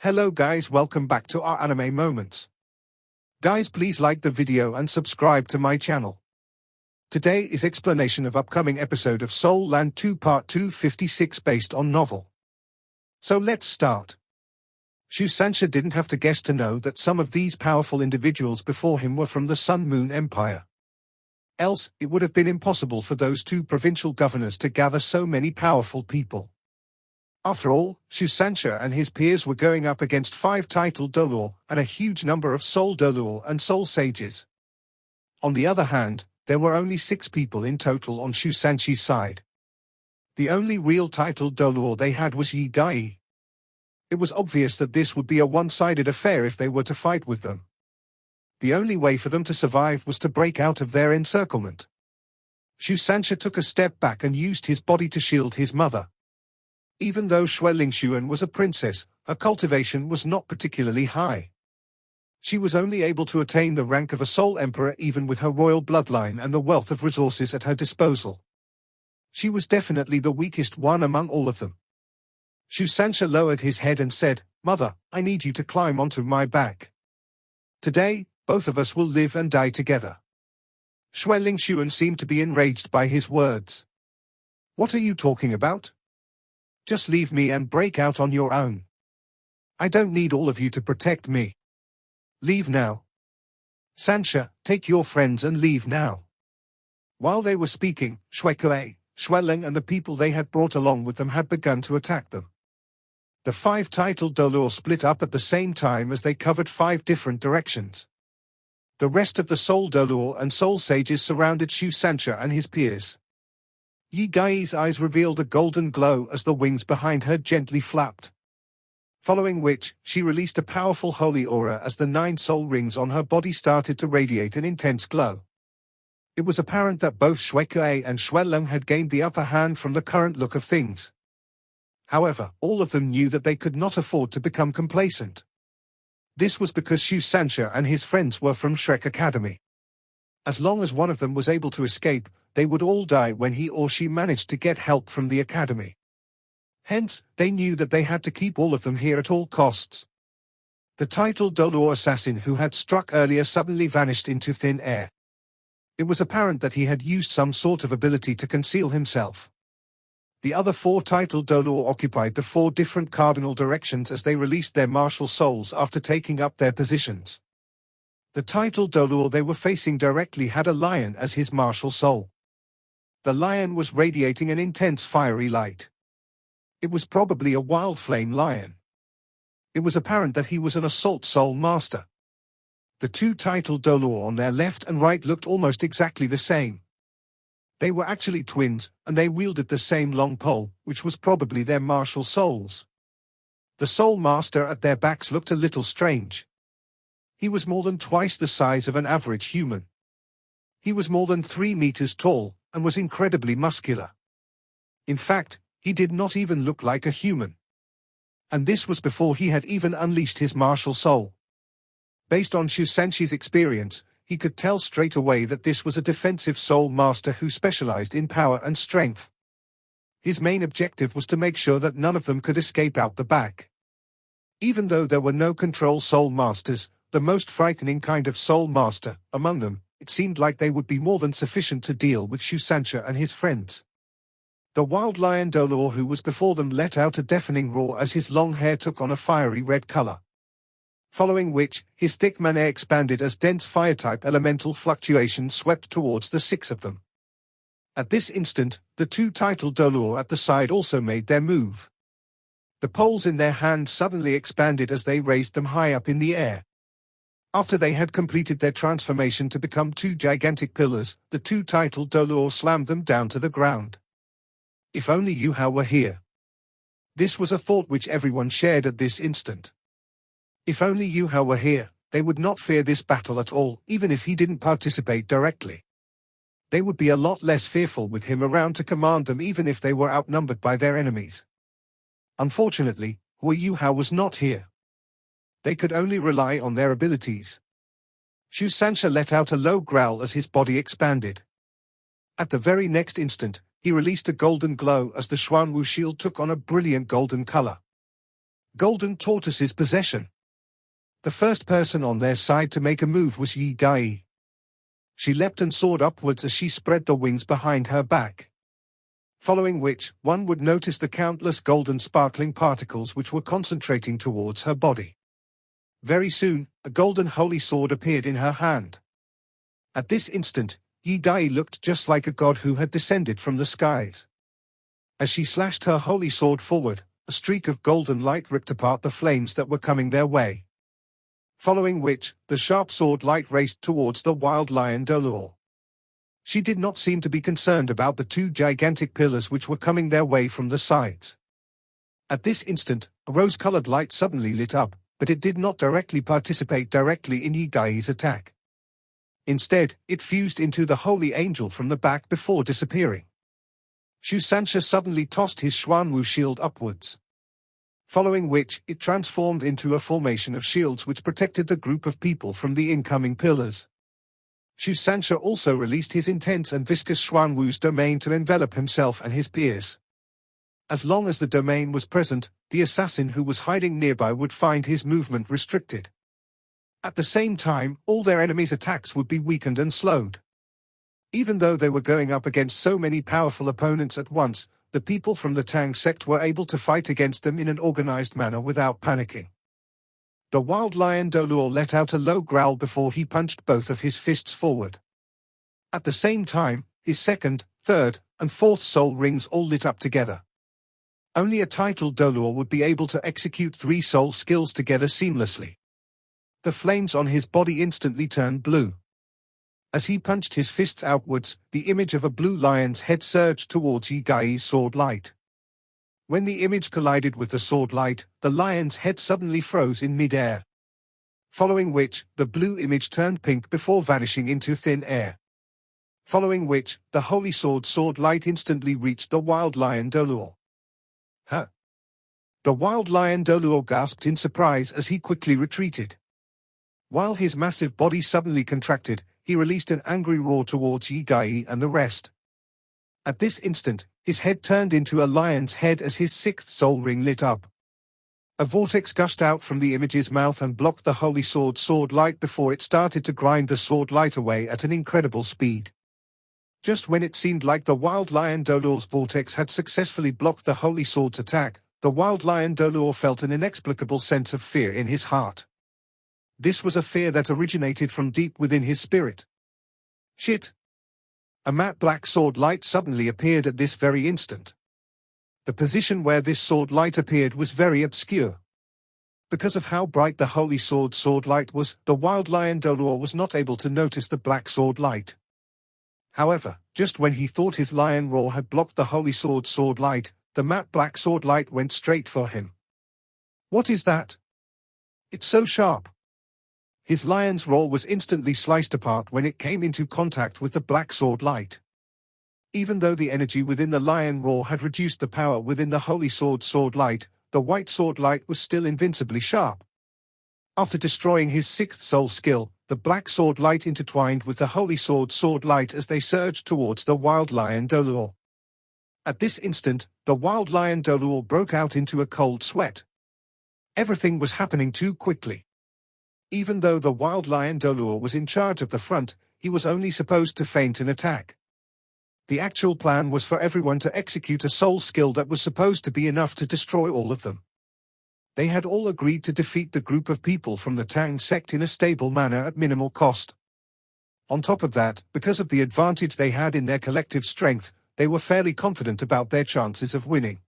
Hello guys, welcome back to our anime moments. Guys, please like the video and subscribe to my channel. Today is explanation of upcoming episode of Soul Land 2 Part 256 based on novel. So let's start. Shusansha didn't have to guess to know that some of these powerful individuals before him were from the Sun Moon Empire. Else, it would have been impossible for those two provincial governors to gather so many powerful people. After all, Shusansha and his peers were going up against 5 titled Dolor and a huge number of Soul Dolor and Soul Sages. On the other hand, there were only 6 people in total on Shusanshi's side. The only real titled Dolor they had was Yayi. It was obvious that this would be a one-sided affair if they were to fight with them. The only way for them to survive was to break out of their encirclement. Shusansha took a step back and used his body to shield his mother. Even though Xuelingshuan was a princess, her cultivation was not particularly high. She was only able to attain the rank of a Soul Emperor even with her royal bloodline and the wealth of resources at her disposal. She was definitely the weakest one among all of them. Shusansha lowered his head and said, "Mother, I need you to climb onto my back. Today, both of us will live and die together." Xuelingshuan seemed to be enraged by his words. "What are you talking about? Just leave me and break out on your own. I don't need all of you to protect me. Leave now. Sansha, take your friends and leave now." While they were speaking, Xuekue, Xueling and the people they had brought along with them had begun to attack them. The 5 titled Dolor split up at the same time as they covered 5 different directions. The rest of the Soul Dolor and Soul Sages surrounded Shusansha and his peers. Yayi's eyes revealed a golden glow as the wings behind her gently flapped. Following which, she released a powerful holy aura as the 9 soul rings on her body started to radiate an intense glow. It was apparent that both Xuekue and Xuelong had gained the upper hand from the current look of things. However, all of them knew that they could not afford to become complacent. This was because Shusansha and his friends were from Shrek Academy. As long as one of them was able to escape, they would all die when he or she managed to get help from the academy. Hence, they knew that they had to keep all of them here at all costs. The titled Dolor assassin who had struck earlier suddenly vanished into thin air. It was apparent that he had used some sort of ability to conceal himself. The other 4 titled Dolor occupied the 4 different cardinal directions as they released their martial souls after taking up their positions. The titled Dolor they were facing directly had a lion as his martial soul. The lion was radiating an intense fiery light. It was probably a wild flame lion. It was apparent that he was an assault soul master. The 2 titled Dolor on their left and right looked almost exactly the same. They were actually twins, and they wielded the same long pole, which was probably their martial souls. The soul master at their backs looked a little strange. He was more than twice the size of an average human. He was more than 3 meters tall, and was incredibly muscular. In fact, he did not even look like a human. And this was before he had even unleashed his martial soul. Based on Shusanshi's experience, he could tell straight away that this was a defensive soul master who specialized in power and strength. His main objective was to make sure that none of them could escape out the back. Even though there were no control soul masters, the most frightening kind of soul master among them, it seemed like they would be more than sufficient to deal with Shusansha and his friends. The wild lion Dolor who was before them let out a deafening roar as his long hair took on a fiery red color. Following which, his thick mane expanded as dense fire-type elemental fluctuations swept towards the 6 of them. At this instant, the 2 titled Dolor at the side also made their move. The poles in their hands suddenly expanded as they raised them high up in the air. After they had completed their transformation to become 2 gigantic pillars, the 2 titled Dolor slammed them down to the ground. If only Yuhao were here. This was a thought which everyone shared at this instant. If only Yuhao were here, they would not fear this battle at all, even if he didn't participate directly. They would be a lot less fearful with him around to command them even if they were outnumbered by their enemies. Unfortunately, Yuhao was not here. They could only rely on their abilities. Shusansha let out a low growl as his body expanded. At the very next instant, he released a golden glow as the Xuanwu shield took on a brilliant golden color. Golden Tortoise's possession. The first person on their side to make a move was Yayi. She leapt and soared upwards as she spread the wings behind her back. Following which, one would notice the countless golden sparkling particles which were concentrating towards her body. Very soon, a golden holy sword appeared in her hand. At this instant, Yayi looked just like a god who had descended from the skies. As she slashed her holy sword forward, a streak of golden light ripped apart the flames that were coming their way. Following which, the sharp sword light raced towards the wild lion Doluor. She did not seem to be concerned about the two gigantic pillars which were coming their way from the sides. At this instant, a rose-colored light suddenly lit up, but it did not participate directly in Yayi's attack. Instead, it fused into the holy angel from the back before disappearing. Shusansha suddenly tossed his Xuanwu shield upwards. Following which, it transformed into a formation of shields which protected the group of people from the incoming pillars. Shusansha also released his intense and viscous Xuanwu's domain to envelop himself and his peers. As long as the domain was present, the assassin who was hiding nearby would find his movement restricted. At the same time, all their enemies' attacks would be weakened and slowed. Even though they were going up against so many powerful opponents at once, the people from the Tang sect were able to fight against them in an organized manner without panicking. The wild lion Doluor let out a low growl before he punched both of his fists forward. At the same time, his second, third, and fourth soul rings all lit up together. Only a titled Doluor would be able to execute 3 soul skills together seamlessly. The flames on his body instantly turned blue. As he punched his fists outwards, the image of a blue lion's head surged towards Yayi's sword light. When the image collided with the sword light, the lion's head suddenly froze in mid-air. Following which, the blue image turned pink before vanishing into thin air. Following which, the holy sword light instantly reached the wild lion Doluor. Huh! The wild lion Doluor gasped in surprise as he quickly retreated. While his massive body suddenly contracted, he released an angry roar towards Yayi and the rest. At this instant, his head turned into a lion's head as his 6th soul ring lit up. A vortex gushed out from the image's mouth and blocked the holy sword light before it started to grind the sword light away at an incredible speed. Just when it seemed like the wild lion Doluor's vortex had successfully blocked the holy sword's attack, the wild lion Doluor felt an inexplicable sense of fear in his heart. This was a fear that originated from deep within his spirit. Shit! A matte black sword light suddenly appeared at this very instant. The position where this sword light appeared was very obscure. Because of how bright the holy sword light was, the wild lion Doluor was not able to notice the black sword light. However, just when he thought his lion roar had blocked the holy sword light, the matte black sword light went straight for him. What is that? It's so sharp. His lion's roar was instantly sliced apart when it came into contact with the black sword light. Even though the energy within the lion roar had reduced the power within the holy sword light, the white sword light was still invincibly sharp. After destroying his 6th soul skill, the black sword light intertwined with the holy sword light as they surged towards the wild lion Doluor. At this instant, the wild lion Doluor broke out into a cold sweat. Everything was happening too quickly. Even though the wild lion Doluor was in charge of the front, he was only supposed to feint an attack. The actual plan was for everyone to execute a soul skill that was supposed to be enough to destroy all of them. They had all agreed to defeat the group of people from the Tang sect in a stable manner at minimal cost. On top of that, because of the advantage they had in their collective strength, they were fairly confident about their chances of winning.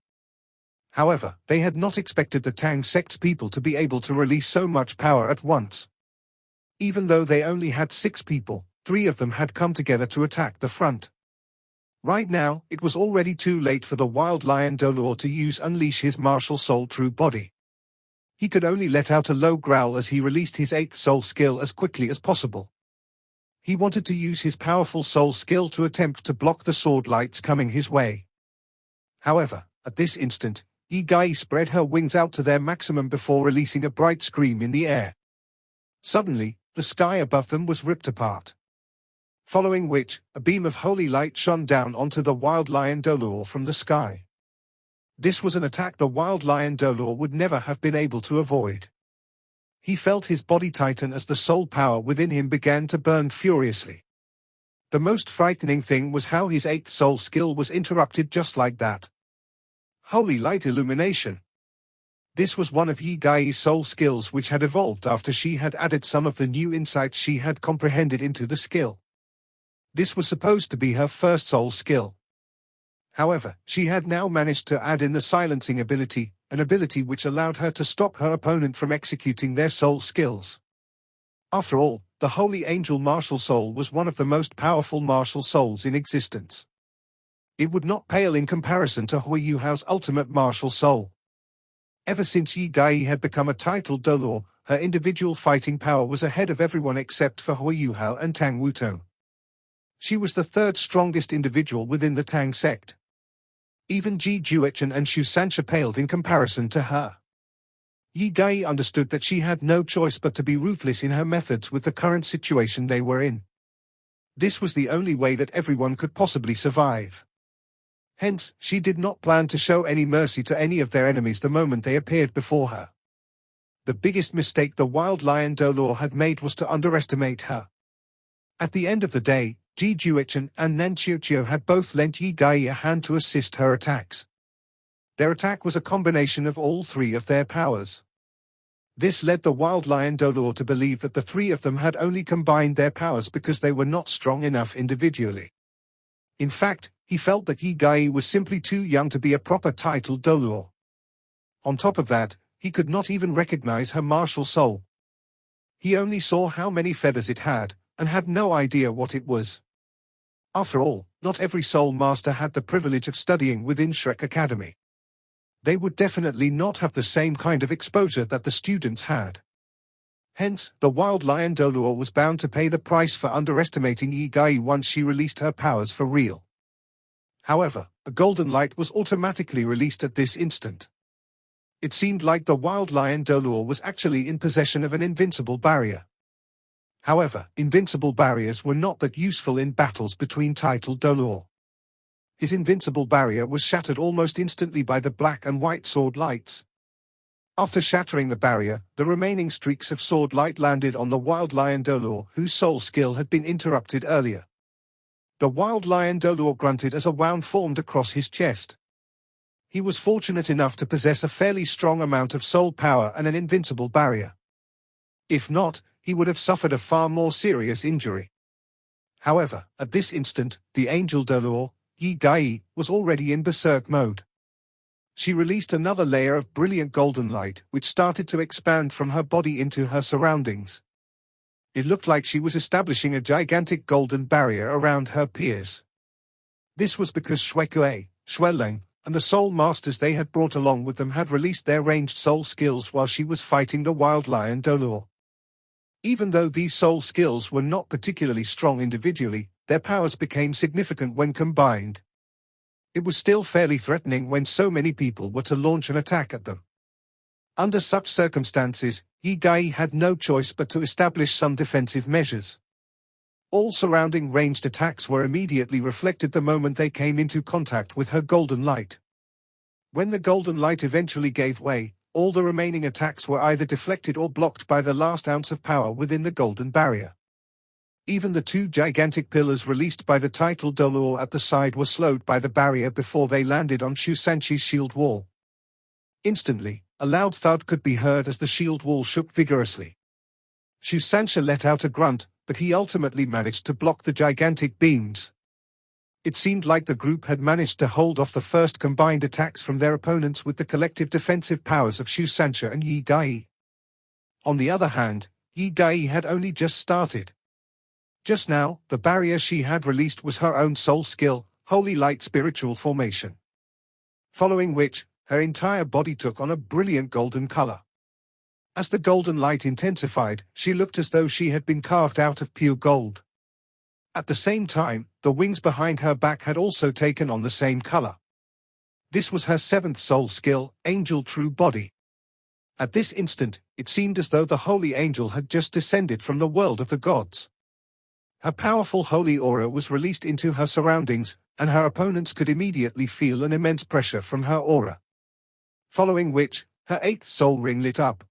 However, they had not expected the Tang sect's people to be able to release so much power at once. Even though they only had 6 people, 3 of them had come together to attack the front. Right now, it was already too late for the wild lion Doluor to unleash his martial soul true body. He could only let out a low growl as he released his 8th soul skill as quickly as possible. He wanted to use his powerful soul skill to attempt to block the sword lights coming his way. However, at this instant, Yayi spread her wings out to their maximum before releasing a bright scream in the air. Suddenly, the sky above them was ripped apart. Following which, a beam of holy light shone down onto the wild lion Doluor from the sky. This was an attack the wild lion Dolor would never have been able to avoid. He felt his body tighten as the soul power within him began to burn furiously. The most frightening thing was how his 8th soul skill was interrupted just like that. Holy light illumination. This was one of Yayi's soul skills which had evolved after she had added some of the new insights she had comprehended into the skill. This was supposed to be her first soul skill. However, she had now managed to add in the silencing ability, an ability which allowed her to stop her opponent from executing their soul skills. After all, the Holy Angel Martial Soul was one of the most powerful martial souls in existence. It would not pale in comparison to Hui Hao's ultimate martial soul. Ever since Yayi had become a titled Dolor, her individual fighting power was ahead of everyone except for Hui Hao and Tang Wutong. She was the 3rd strongest individual within the Tang sect. Even Ji Juechen and Xu Sancha paled in comparison to her. Yayi understood that she had no choice but to be ruthless in her methods with the current situation they were in. This was the only way that everyone could possibly survive. Hence, she did not plan to show any mercy to any of their enemies the moment they appeared before her. The biggest mistake the wild lion Dolor had made was to underestimate her. At the end of the day, Ji Juechen and Nan Qiuqiu had both lent Yayi a hand to assist her attacks. Their attack was a combination of all 3 of their powers. This led the wild lion Dolor to believe that the 3 of them had only combined their powers because they were not strong enough individually. In fact, he felt that Yayi was simply too young to be a proper titled Dolor. On top of that, he could not even recognize her martial soul. He only saw how many feathers it had, and had no idea what it was. After all, not every soul master had the privilege of studying within Shrek Academy. They would definitely not have the same kind of exposure that the students had. Hence, the wild lion Dolor was bound to pay the price for underestimating Yayi once she released her powers for real. However, a golden light was automatically released at this instant. It seemed like the wild lion Dolor was actually in possession of an invincible barrier. However, invincible barriers were not that useful in battles between titled Dolor. His invincible barrier was shattered almost instantly by the black and white sword lights. After shattering the barrier, the remaining streaks of sword light landed on the wild lion Dolor, whose soul skill had been interrupted earlier. The wild lion Dolor grunted as a wound formed across his chest. He was fortunate enough to possess a fairly strong amount of soul power and an invincible barrier. If not, he would have suffered a far more serious injury. However, at this instant, the Angel Dolor, Yayi, was already in berserk mode. She released another layer of brilliant golden light, which started to expand from her body into her surroundings. It looked like she was establishing a gigantic golden barrier around her peers. This was because Xuekue, Xueleng, and the soul masters they had brought along with them had released their ranged soul skills while she was fighting the wild lion Dolor. Even though these soul skills were not particularly strong individually, their powers became significant when combined. It was still fairly threatening when so many people were to launch an attack at them. Under such circumstances, Yayi had no choice but to establish some defensive measures. All surrounding ranged attacks were immediately reflected the moment they came into contact with her golden light. When the golden light eventually gave way, all the remaining attacks were either deflected or blocked by the last ounce of power within the golden barrier. Even the 2 gigantic pillars released by the titled Dolor at the side were slowed by the barrier before they landed on Xu Sanchi's shield wall. Instantly, a loud thud could be heard as the shield wall shook vigorously. Xu Sancha let out a grunt, but he ultimately managed to block the gigantic beams. It seemed like the group had managed to hold off the first combined attacks from their opponents with the collective defensive powers of Xu Sancha and Yayi. On the other hand, Yayi had only just started. Just now, the barrier she had released was her own soul skill, Holy Light Spiritual Formation. Following which, her entire body took on a brilliant golden color. As the golden light intensified, she looked as though she had been carved out of pure gold. At the same time, the wings behind her back had also taken on the same color. This was her 7th soul skill, Angel True Body. At this instant, it seemed as though the holy angel had just descended from the world of the gods. Her powerful holy aura was released into her surroundings, and her opponents could immediately feel an immense pressure from her aura. Following which, her 8th soul ring lit up.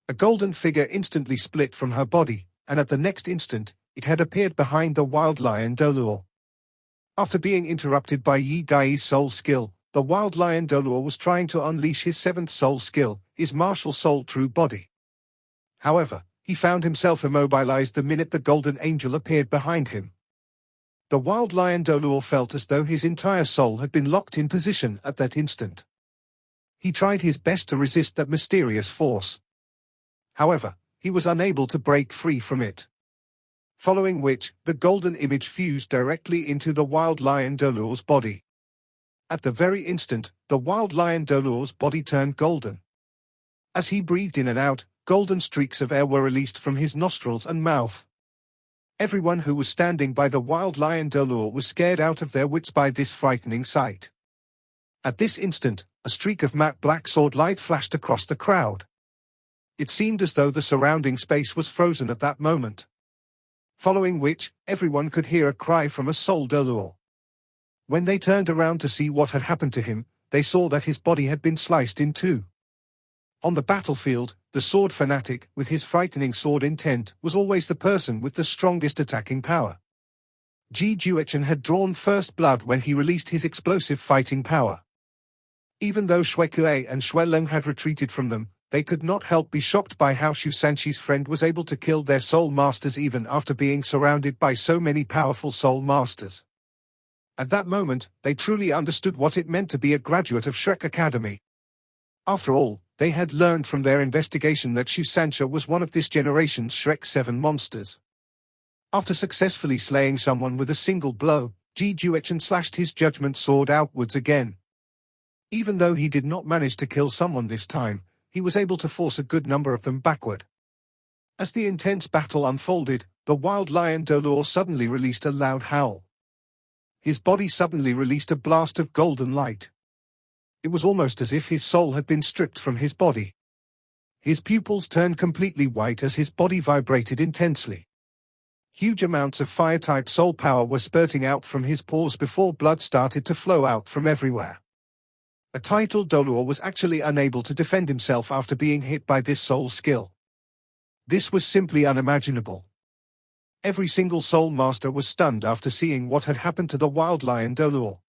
A golden figure instantly split from her body, and at the next instant, it had appeared behind the wild lion Dolor. After being interrupted by Yayi's soul skill, the wild lion Dolor was trying to unleash his 7th soul skill, his martial soul true body. However, he found himself immobilized the minute the golden angel appeared behind him. The wild lion Dolor felt as though his entire soul had been locked in position at that instant. He tried his best to resist that mysterious force. However, he was unable to break free from it. Following which, the golden image fused directly into the wild lion Dolor's body. At the very instant, the wild lion Dolor's body turned golden. As he breathed in and out, golden streaks of air were released from his nostrils and mouth. Everyone who was standing by the wild lion Dolor was scared out of their wits by this frightening sight. At this instant, a streak of matte black sword light flashed across the crowd. It seemed as though the surrounding space was frozen at that moment. Following which, everyone could hear a cry from a soul Dolor. When they turned around to see what had happened to him, they saw that his body had been sliced in two. On the battlefield, the sword fanatic, with his frightening sword intent, was always the person with the strongest attacking power. Ji Juechen had drawn first blood when he released his explosive fighting power. Even though Shuekue and Xueleng had retreated from them, they could not help be shocked by how Xu Sanxi's friend was able to kill their soul masters even after being surrounded by so many powerful soul masters. At that moment, they truly understood what it meant to be a graduate of Shrek Academy. After all, they had learned from their investigation that Xu Sanxia was one of this generation's Shrek 7 monsters. After successfully slaying someone with a single blow, Ji Juechen slashed his judgment sword outwards again. Even though he did not manage to kill someone this time, he was able to force a good number of them backward. As the intense battle unfolded, the wild lion Dolor suddenly released a loud howl. His body suddenly released a blast of golden light. It was almost as if his soul had been stripped from his body. His pupils turned completely white as his body vibrated intensely. Huge amounts of fire-type soul power were spurting out from his pores before blood started to flow out from everywhere. A title Dolor was actually unable to defend himself after being hit by this soul skill. This was simply unimaginable. Every single soul master was stunned after seeing what had happened to the wild lion Dolor.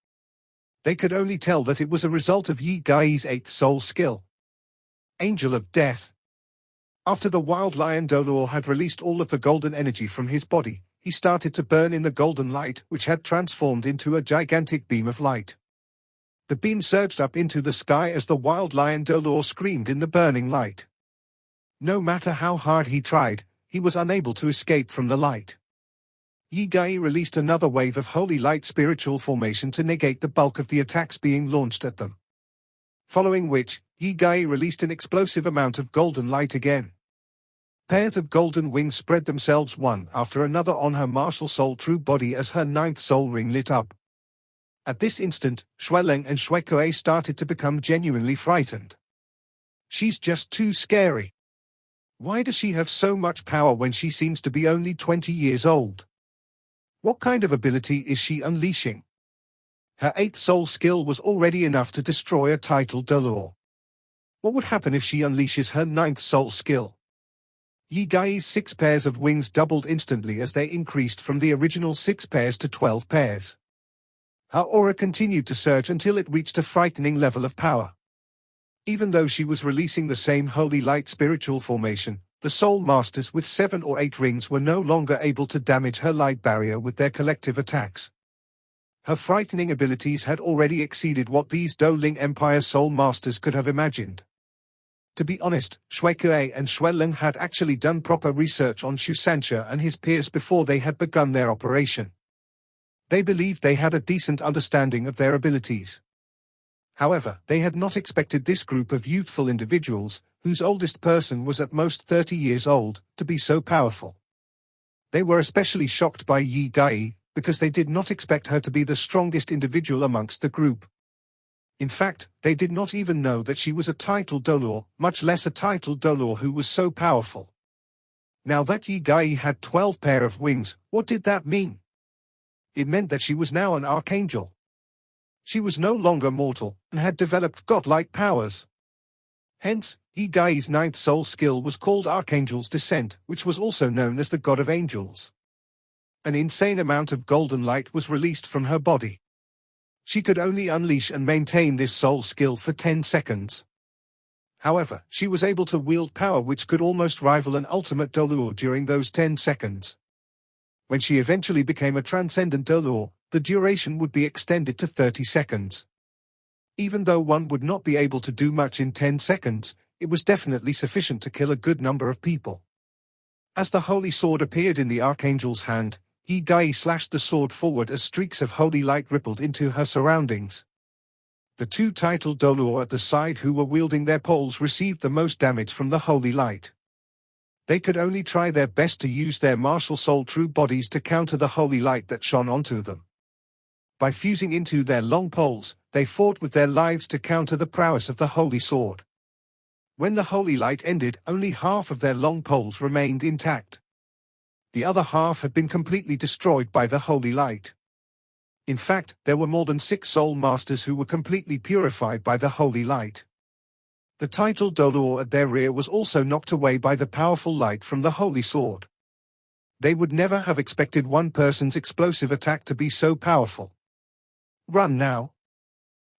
They could only tell that it was a result of Yayi's 8th soul skill. Angel of Death. After the wild lion Dolor had released all of the golden energy from his body, he started to burn in the golden light which had transformed into a gigantic beam of light. The beam surged up into the sky as the wild lion Dolor screamed in the burning light. No matter how hard he tried, he was unable to escape from the light. Yayi released another wave of holy light spiritual formation to negate the bulk of the attacks being launched at them. Following which, Yayi released an explosive amount of golden light again. Pairs of golden wings spread themselves one after another on her martial soul true body as her 9th soul ring lit up. At this instant, Xueleng and Shuekue started to become genuinely frightened. She's just too scary. Why does she have so much power when she seems to be only 20 years old? What kind of ability is she unleashing? Her 8th soul skill was already enough to destroy a title Dolor. What would happen if she unleashes her 9th soul skill? Yayi's 6 pairs of wings doubled instantly as they increased from the original 6 pairs to 12 pairs. Her aura continued to surge until it reached a frightening level of power. Even though she was releasing the same holy light spiritual formation, the soul masters with 7 or 8 rings were no longer able to damage her light barrier with their collective attacks. Her frightening abilities had already exceeded what these Douling Empire soul masters could have imagined. To be honest, Shuekue and Xueleng had actually done proper research on Xu Sanxia and his peers before they had begun their operation. They believed they had a decent understanding of their abilities. However, they had not expected this group of youthful individuals, whose oldest person was at most 30 years old, to be so powerful. They were especially shocked by Yayi, because they did not expect her to be the strongest individual amongst the group. In fact, they did not even know that she was a title Dolor, much less a title Dolor who was so powerful. Now that Yayi had 12 pair of wings, what did that mean? It meant that she was now an Archangel. She was no longer mortal, and had developed godlike powers. Hence, Yayi's ninth soul skill was called Archangel's Descent, which was also known as the God of Angels. An insane amount of golden light was released from her body. She could only unleash and maintain this soul skill for 10 seconds. However, she was able to wield power which could almost rival an ultimate Dolor during those 10 seconds. When she eventually became a transcendent Dolor, the duration would be extended to 30 seconds. Even though one would not be able to do much in 10 seconds, it was definitely sufficient to kill a good number of people. As the holy sword appeared in the Archangel's hand, Yayi slashed the sword forward as streaks of holy light rippled into her surroundings. The two titled Dolor at the side who were wielding their poles received the most damage from the holy light. They could only try their best to use their martial soul true bodies to counter the holy light that shone onto them. By fusing into their long poles, they fought with their lives to counter the prowess of the holy sword. When the holy light ended, only half of their long poles remained intact. The other half had been completely destroyed by the holy light. In fact, there were more than 6 soul masters who were completely purified by the holy light. The titled Dolor at their rear was also knocked away by the powerful light from the holy sword. They would never have expected one person's explosive attack to be so powerful. "Run now!"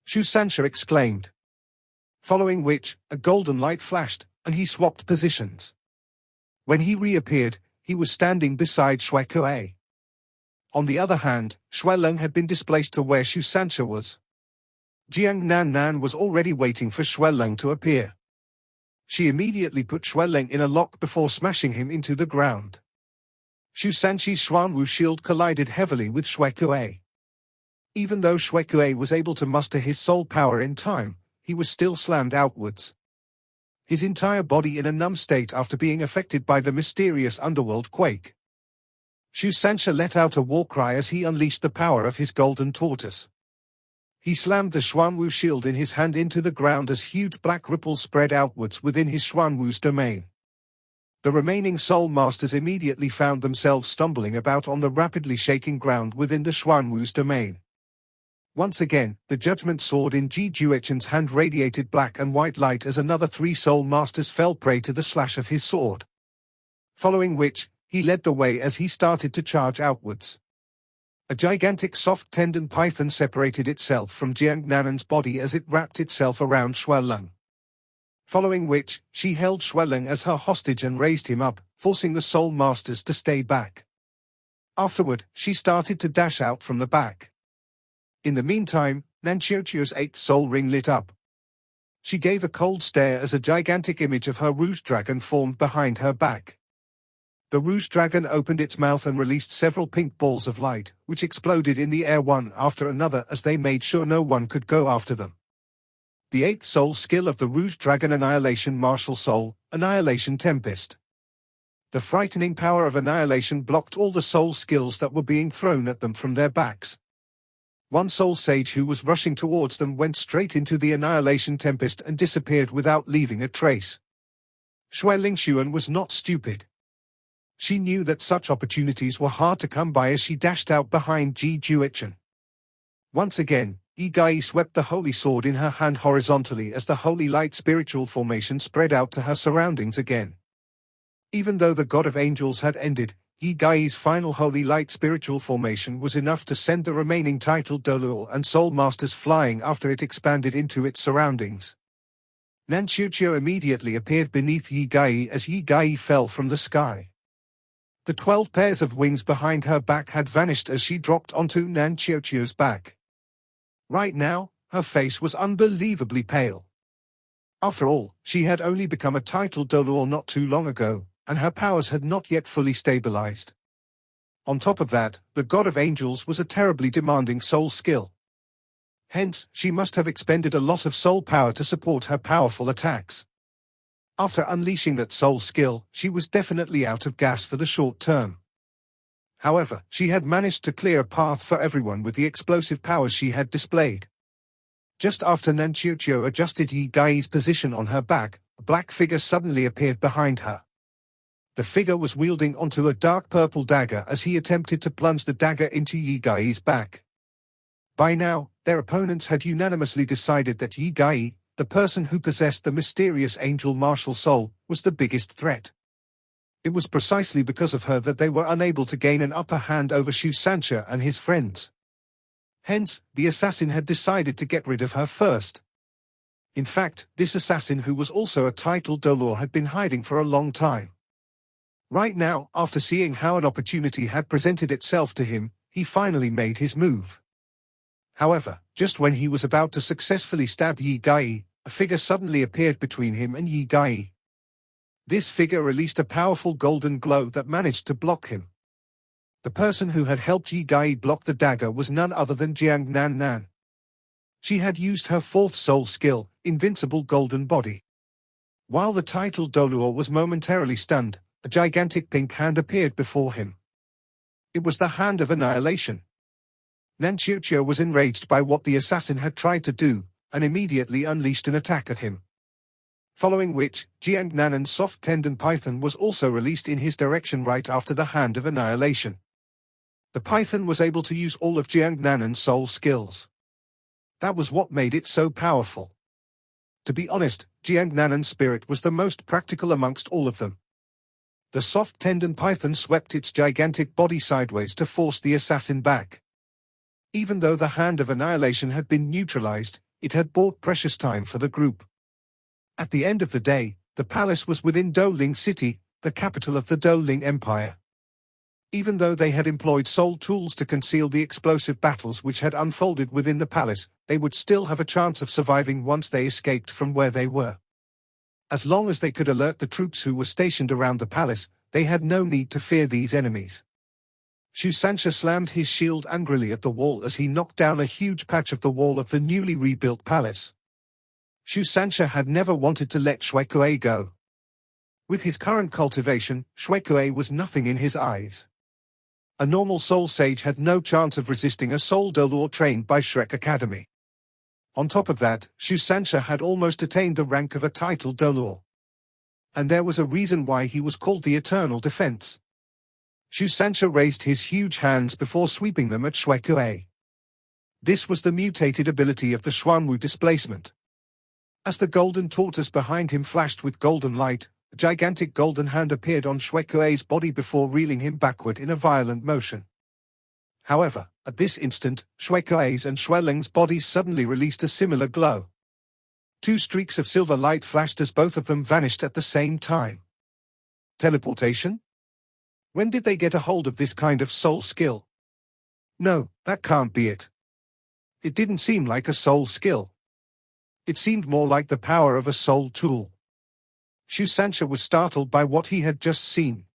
Shusansha exclaimed. Following which, a golden light flashed, and he swapped positions. When he reappeared, he was standing beside Shuai. On the other hand, Shuai had been displaced to where Shusansha was. Jiang Nan was already waiting for Shuai to appear. She immediately put Shuai in a lock before smashing him into the ground. Shusanshi's Xuanwu shield collided heavily with Shuai. Even though Shuai was able to muster his soul power in time, he was still slammed outwards. His entire body in a numb state after being affected by the mysterious underworld quake. Shusansha let out a war cry as he unleashed the power of his golden tortoise. He slammed the Xuanwu shield in his hand into the ground as huge black ripples spread outwards within his Xuanwu's domain. The remaining soul masters immediately found themselves stumbling about on the rapidly shaking ground within the Xuanwu's domain. Once again, the judgment sword in Ji Juechen's hand radiated black and white light as another 3 soul masters fell prey to the slash of his sword. Following which, he led the way as he started to charge outwards. A gigantic soft tendon python separated itself from Jiang Nanan's body as it wrapped itself around Shuai. Following which, she held Shuai as her hostage and raised him up, forcing the soul masters to stay back. Afterward, she started to dash out from the back. In the meantime, Nanqiuqiu's 8th soul ring lit up. She gave a cold stare as a gigantic image of her rouge dragon formed behind her back. The rouge dragon opened its mouth and released several pink balls of light, which exploded in the air one after another as they made sure no one could go after them. The 8th soul skill of the rouge dragon Annihilation Martial Soul, Annihilation Tempest. The frightening power of annihilation blocked all the soul skills that were being thrown at them from their backs. One soul sage who was rushing towards them went straight into the Annihilation Tempest and disappeared without leaving a trace. Shuai Lingxuan was not stupid. She knew that such opportunities were hard to come by as she dashed out behind Ji Juechen. Once again, Yayi swept the holy sword in her hand horizontally as the holy light spiritual formation spread out to her surroundings again. Even though the God of Angels had ended, Yayi's final holy light spiritual formation was enough to send the remaining titled Dolor and soul masters flying after it expanded into its surroundings. Nanqiuqiu immediately appeared beneath Yayi as Yayi fell from the sky. The 12 pairs of wings behind her back had vanished as she dropped onto Nanqiuqiu's back. Right now, her face was unbelievably pale. After all, she had only become a titled Dolor not too long ago, and her powers had not yet fully stabilized. On top of that, the God of Angels was a terribly demanding soul skill. Hence, she must have expended a lot of soul power to support her powerful attacks. After unleashing that soul skill, she was definitely out of gas for the short term. However, she had managed to clear a path for everyone with the explosive powers she had displayed. Just after Nanqiuqiu adjusted Yayi's position on her back, a black figure suddenly appeared behind her. The figure was wielding onto a dark purple dagger as he attempted to plunge the dagger into Yayi's back. By now, their opponents had unanimously decided that Yayi, the person who possessed the mysterious angel martial soul, was the biggest threat. It was precisely because of her that they were unable to gain an upper hand over Shu Sancha and his friends. Hence, the assassin had decided to get rid of her first. In fact, this assassin, who was also a titled dolor, had been hiding for a long time. Right now, after seeing how an opportunity had presented itself to him, he finally made his move. However, just when he was about to successfully stab Yayi, a figure suddenly appeared between him and Yayi. This figure released a powerful golden glow that managed to block him. The person who had helped Yayi block the dagger was none other than Jiang Nan. She had used her fourth soul skill, Invincible Golden Body. While the titled dolor was momentarily stunned, a gigantic pink hand appeared before him. It was the Hand of Annihilation. Nanchucho was enraged by what the assassin had tried to do, and immediately unleashed an attack at him. Following which, Jiang Nan's soft tendon python was also released in his direction right after the Hand of Annihilation. The python was able to use all of Jiang Nan's soul skills. That was what made it so powerful. To be honest, Jiang Nan's spirit was the most practical amongst all of them. The soft tendon python swept its gigantic body sideways to force the assassin back. Even though the Hand of Annihilation had been neutralized, it had bought precious time for the group. At the end of the day, the palace was within Doling City, the capital of the Doling Empire. Even though they had employed soul tools to conceal the explosive battles which had unfolded within the palace, they would still have a chance of surviving once they escaped from where they were. As long as they could alert the troops who were stationed around the palace, they had no need to fear these enemies. Shu Sancha slammed his shield angrily at the wall as he knocked down a huge patch of the wall of the newly rebuilt palace. Shu Sancha had never wanted to let Shuekue go. With his current cultivation, Shuekue was nothing in his eyes. A normal soul sage had no chance of resisting a soul dolor trained by Shrek Academy. On top of that, Shu Sancha had almost attained the rank of a titled dolor. And there was a reason why he was called the Eternal Defense. Shu Sancha raised his huge hands before sweeping them at Shuekue. This was the mutated ability of the Xuanwu displacement. As the golden tortoise behind him flashed with golden light, a gigantic golden hand appeared on Shuekue's body before reeling him backward in a violent motion. However, at this instant, Shuekue's and Xueling's bodies suddenly released a similar glow. Two streaks of silver light flashed as both of them vanished at the same time. Teleportation? When did they get a hold of this kind of soul skill? No, that can't be it. It didn't seem like a soul skill. It seemed more like the power of a soul tool. Shu Sancha was startled by what he had just seen.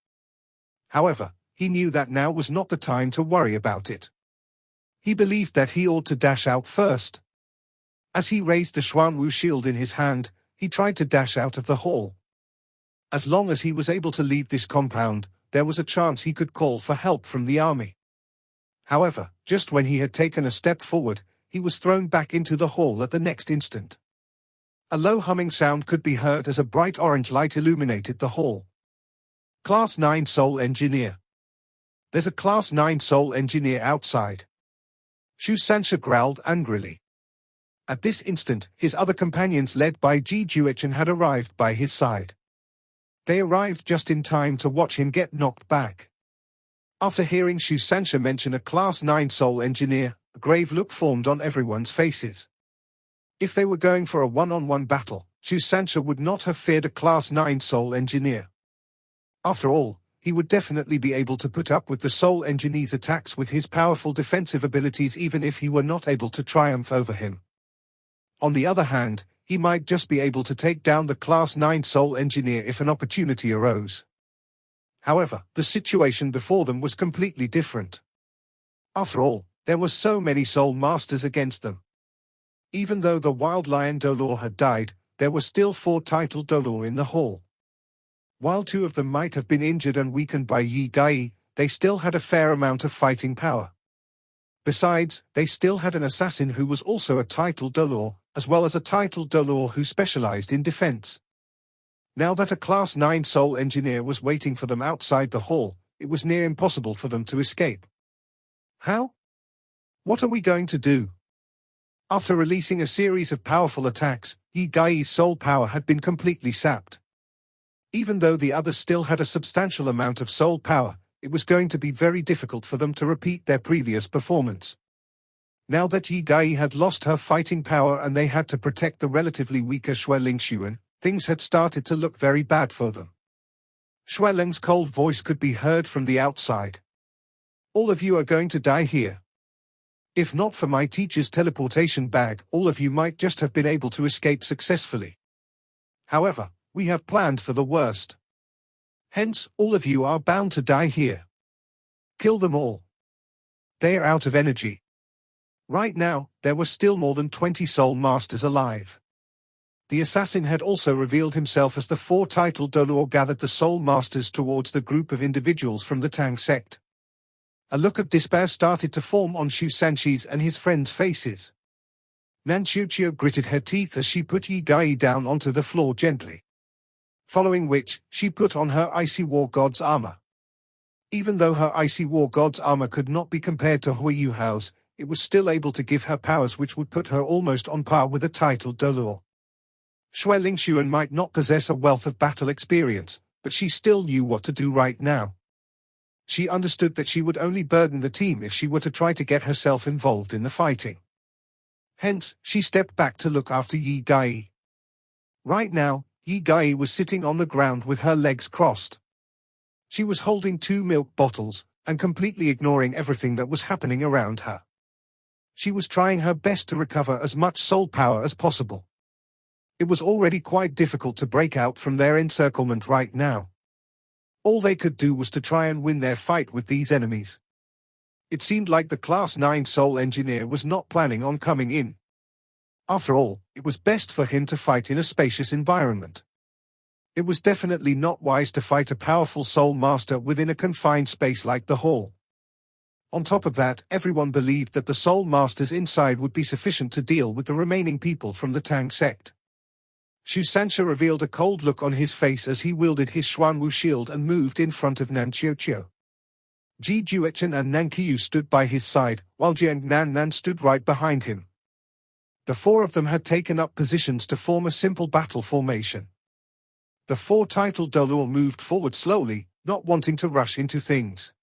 However, he knew that now was not the time to worry about it. He believed that he ought to dash out first. As he raised the Xuanwu shield in his hand, he tried to dash out of the hall. As long as he was able to leave this compound, there was a chance he could call for help from the army. However, just when he had taken a step forward, he was thrown back into the hall at the next instant. A low humming sound could be heard as a bright orange light illuminated the hall. Class 9 Soul Engineer. There's a Class 9 Soul Engineer outside. Shu Sancha growled angrily. At this instant, his other companions led by Ji Juechen had arrived by his side. They arrived just in time to watch him get knocked back. After hearing Shu Sancha mention a Class 9 Soul Engineer, a grave look formed on everyone's faces. If they were going for a one-on-one battle, Shu Sancha would not have feared a Class 9 Soul Engineer. After all, he would definitely be able to put up with the Soul Engineer's attacks with his powerful defensive abilities even if he were not able to triumph over him. On the other hand, he might just be able to take down the Class 9 Soul Engineer if an opportunity arose. However, the situation before them was completely different. After all, there were so many Soul Masters against them. Even though the Wild Lion dolor had died, there were still 4 titled dolor in the hall. While 2 of them might have been injured and weakened by Yayi, they still had a fair amount of fighting power. Besides, they still had an assassin who was also a titled dolor, as well as a titled dolor who specialized in defense. Now that a Class 9 Soul Engineer was waiting for them outside the hall, it was near impossible for them to escape. How? What are we going to do? After releasing a series of powerful attacks, Yayi's soul power had been completely sapped. Even though the others still had a substantial amount of soul power, it was going to be very difficult for them to repeat their previous performance. Now that Yayi had lost her fighting power and they had to protect the relatively weaker Xuelingxuan, things had started to look very bad for them. Xueling's cold voice could be heard from the outside. All of you are going to die here. If not for my teacher's teleportation bag, all of you might just have been able to escape successfully. However, we have planned for the worst. Hence, all of you are bound to die here. Kill them all. They are out of energy. Right now, there were still more than 20 soul masters alive. The assassin had also revealed himself as the four-titled Doluo gathered the soul masters towards the group of individuals from the Tang sect. A look of despair started to form on Xu Sanxi's and his friends' faces. Nanqiuqiu gritted her teeth as she put Yayi down onto the floor gently. Following which, she put on her Icy War God's armor. Even though her Icy War God's armor could not be compared to Hui Yuhao's, it was still able to give her powers which would put her almost on par with a titled Doluo. Xuelingxuan might not possess a wealth of battle experience, but she still knew what to do right now. She understood that she would only burden the team if she were to try to get herself involved in the fighting. Hence, she stepped back to look after Yayi. Right now, Yayi was sitting on the ground with her legs crossed. She was holding 2 milk bottles, and completely ignoring everything that was happening around her. She was trying her best to recover as much soul power as possible. It was already quite difficult to break out from their encirclement right now. All they could do was to try and win their fight with these enemies. It seemed like the Class 9 Soul Engineer was not planning on coming in. After all, it was best for him to fight in a spacious environment. It was definitely not wise to fight a powerful Soul Master within a confined space like the hall. On top of that, everyone believed that the Soul Masters inside would be sufficient to deal with the remaining people from the Tang sect. Xu Sanxia revealed a cold look on his face as he wielded his Xuanwu shield and moved in front of Nanqiuqiu. Ji Juechen and Nanqiu stood by his side, while Jiang Nan stood right behind him. The four of them had taken up positions to form a simple battle formation. The four-titled Doluo moved forward slowly, not wanting to rush into things.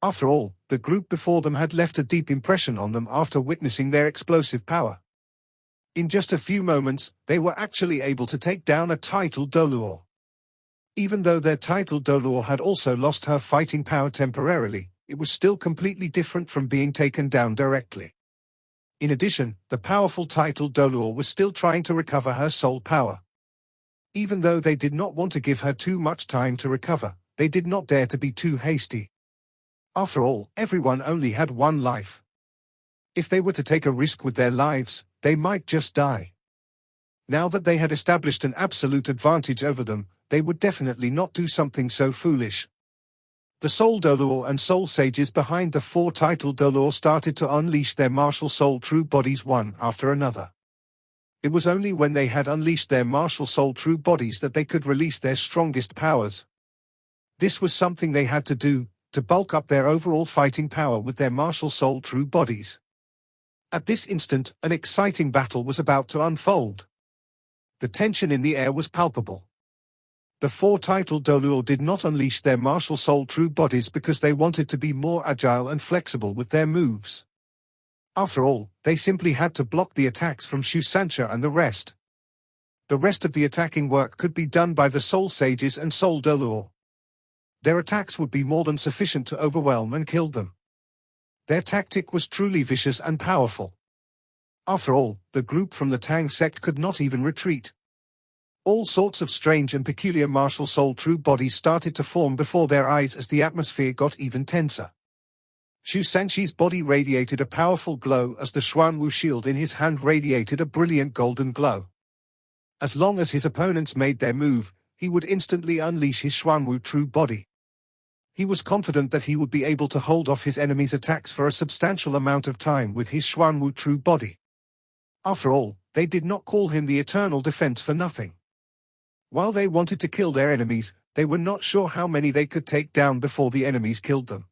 After all, the group before them had left a deep impression on them after witnessing their explosive power. In just a few moments, they were actually able to take down a titled Doluo. Even though their titled Doluo had also lost her fighting power temporarily, it was still completely different from being taken down directly. In addition, the powerful titled Doluo was still trying to recover her soul power. Even though they did not want to give her too much time to recover, they did not dare to be too hasty. After all, everyone only had one life. If they were to take a risk with their lives, they might just die. Now that they had established an absolute advantage over them, they would definitely not do something so foolish. The Soul Doluo and Soul Sages behind the four-titled Doluo started to unleash their martial soul true bodies one after another. It was only when they had unleashed their martial soul true bodies that they could release their strongest powers. This was something they had to do, to bulk up their overall fighting power with their martial soul true bodies. At this instant, an exciting battle was about to unfold. The tension in the air was palpable. The four-titled Doluo did not unleash their martial soul true bodies because they wanted to be more agile and flexible with their moves. After all, they simply had to block the attacks from Xu Sanxia and the rest. The rest of the attacking work could be done by the Soul Sages and Soul Doluo. Their attacks would be more than sufficient to overwhelm and kill them. Their tactic was truly vicious and powerful. After all, the group from the Tang sect could not even retreat. All sorts of strange and peculiar martial soul true bodies started to form before their eyes as the atmosphere got even tenser. Xu Sanxi's body radiated a powerful glow as the Xuanwu shield in his hand radiated a brilliant golden glow. As long as his opponents made their move, he would instantly unleash his Xuanwu true body. He was confident that he would be able to hold off his enemies' attacks for a substantial amount of time with his Xuanwu true body. After all, they did not call him the Eternal Defense for nothing. While they wanted to kill their enemies, they were not sure how many they could take down before the enemies killed them.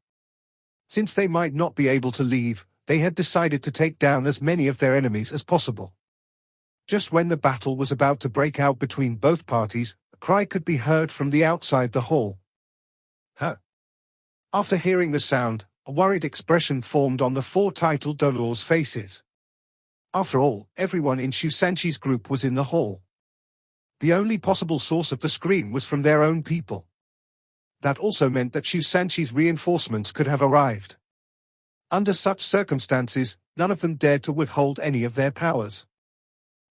Since they might not be able to leave, They had decided to take down as many of their enemies as possible. Just when the battle was about to break out between both parties, a cry could be heard from the outside the hall. Huh. After hearing the sound, a worried expression formed on the four titled Doluo's faces. After all, everyone in Shusanchi's group was in the hall. The only possible source of the scream was from their own people. That also meant that Shusanchi's reinforcements could have arrived. Under such circumstances, none of them dared to withhold any of their powers.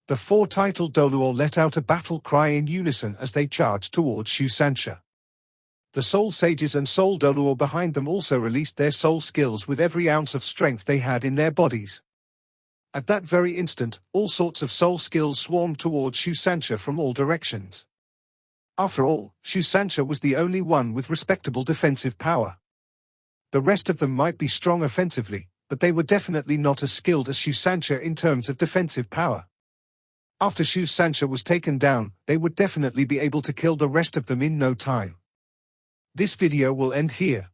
The four titled Doluo let out a battle cry in unison as they charged towards Shusancha. The Soul Sages and Soul Doluo behind them also released their soul skills with every ounce of strength they had in their bodies. At that very instant, all sorts of soul skills swarmed towards Shusancha from all directions. After all, Shusancha was the only one with respectable defensive power. The rest of them might be strong offensively, but they were definitely not as skilled as Shusancha in terms of defensive power. After Shusancha was taken down, they would definitely be able to kill the rest of them in no time. This video will end here.